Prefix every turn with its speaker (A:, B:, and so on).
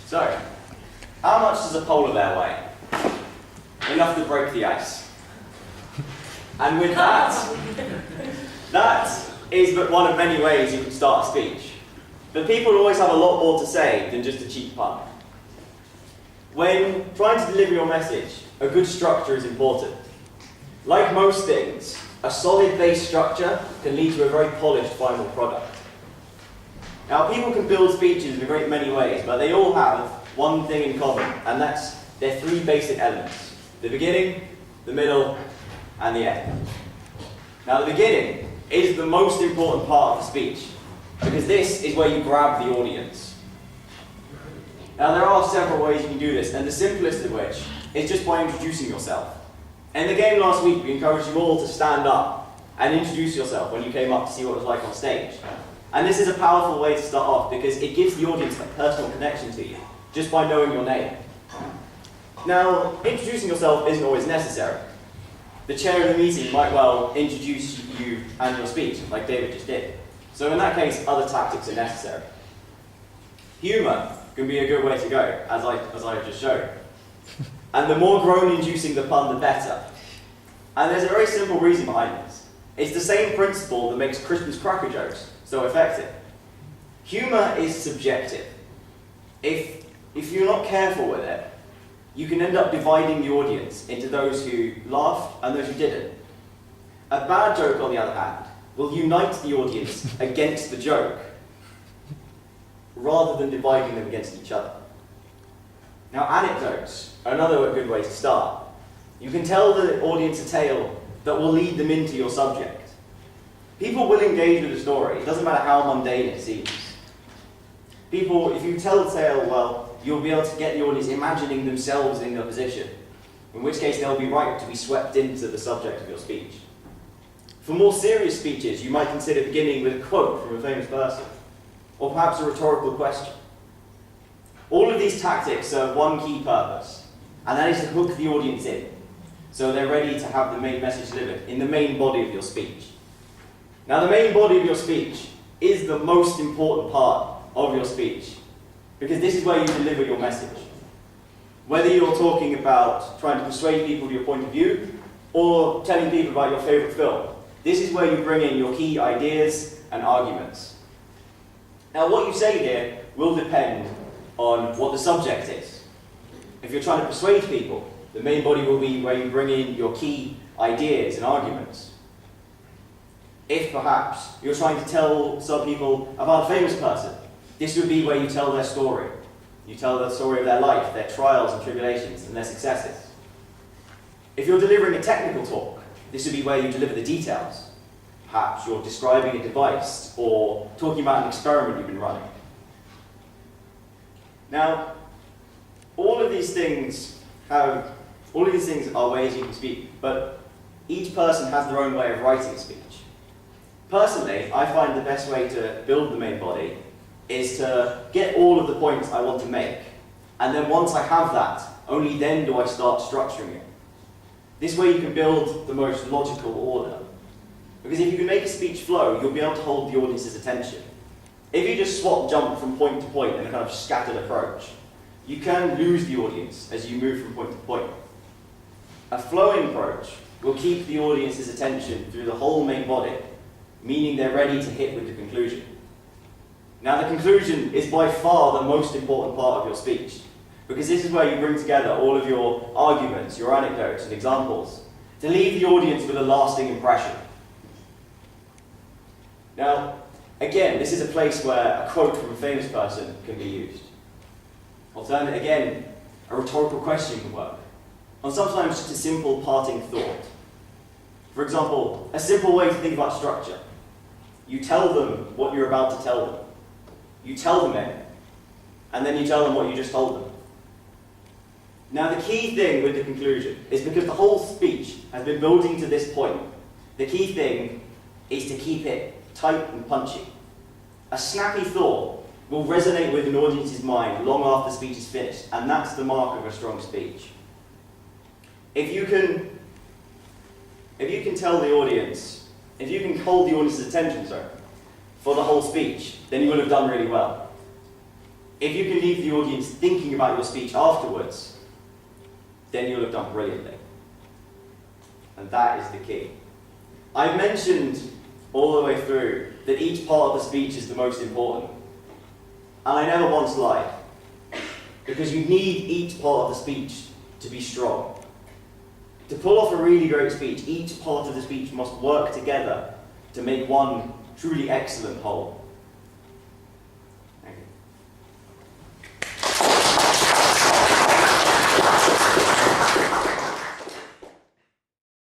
A: So, how much does a polar bear weigh? Enough to break the ice. And with that, that is but one of many ways you can start a speech. But people always have a lot more to say than just a cheap pun. When trying to deliver your message, a good structure is important. Like most things, a solid base structure can lead to a very polished final product. Now, people can build speeches in a great many ways, but they all have one thing in common, and that's their three basic elements: the beginning, the middle, and the end. Now, the beginning is the most important part of the speech, because this is where you grab the audience. Now, there are several ways you can do this, and the simplest of which is just by introducing yourself. In the game last week, we encouraged you all to stand up and introduce yourself when you came up to see what it was like on stage. And this is a powerful way to start off because it gives the audience a personal connection to you, just by knowing your name. Now, introducing yourself isn't always necessary. The chair of the meeting might well introduce you and your speech, like David just did. So in that case, other tactics are necessary. Humour can be a good way to go, as I just showed. And the more groan-inducing the pun, the better. And there's a very simple reason behind this. It's the same principle that makes Christmas cracker jokes so effective. Humour is subjective. If you're not careful with it, you can end up dividing the audience into those who laughed and those who didn't. A bad joke, on the other hand, will unite the audience against the joke, rather than dividing them against each other. Now, anecdotes are another good way to start. You can tell the audience a tale that will lead them into your subject. People will engage with a story. It doesn't matter how mundane it seems. People, if you tell a tale well, you'll be able to get the audience imagining themselves in your position, in which case they'll be right to be swept into the subject of your speech. For more serious speeches, you might consider beginning with a quote from a famous person, or perhaps a rhetorical question. All of these tactics serve one key purpose, and that is to hook the audience in, so they're ready to have the main message delivered in the main body of your speech. Now, the main body of your speech is the most important part of your speech, because this is where you deliver your message. Whether you're talking about trying to persuade people to your point of view, or telling people about your favourite film, this is where you bring in your key ideas and arguments. Now, what you say here will depend on what the subject is. If you're trying to persuade people, the main body will be where you bring in your key ideas and arguments. If perhaps you're trying to tell some people about a famous person, this would be where you tell their story. You tell the story of their life, their trials and tribulations, and their successes. If you're delivering a technical talk, this would be where you deliver the details. Perhaps you're describing a device or talking about an experiment you've been running. Now, all of these things are ways you can speak, but each person has their own way of writing a speech. Personally, I find the best way to build the main body is to get all of the points I want to make, and then once I have that, only then do I start structuring it. This way you can build the most logical order. Because if you can make a speech flow, you'll be able to hold the audience's attention. If you just swap jump from point to point in a kind of scattered approach, you can lose the audience as you move from point to point. A flowing approach will keep the audience's attention through the whole main body, meaning they're ready to hit with the conclusion. Now, the conclusion is by far the most important part of your speech, because this is where you bring together all of your arguments, your anecdotes and examples, to leave the audience with a lasting impression. Now, again, this is a place where a quote from a famous person can be used. Alternate, again, a rhetorical question can work, or sometimes just a simple parting thought. For example, a simple way to think about structure. You tell them what you're about to tell them. You tell them it, and then you tell them what you just told them. Now, the key thing with the conclusion is because the whole speech has been building to this point, the key thing is to keep it tight and punchy. A snappy thought will resonate with an audience's mind long after the speech is finished, and that's the mark of a strong speech. If you can tell the audience, if you can hold the audience's attention, for the whole speech, then you will have done really well. if you can leave the audience thinking about your speech afterwards, then you'll have done brilliantly. And that is the key. I mentioned all the way through that each part of the speech is the most important. And I never once lied. Because you need each part of the speech to be strong. To pull off a really great speech, each part of the speech must work together to make one truly excellent whole.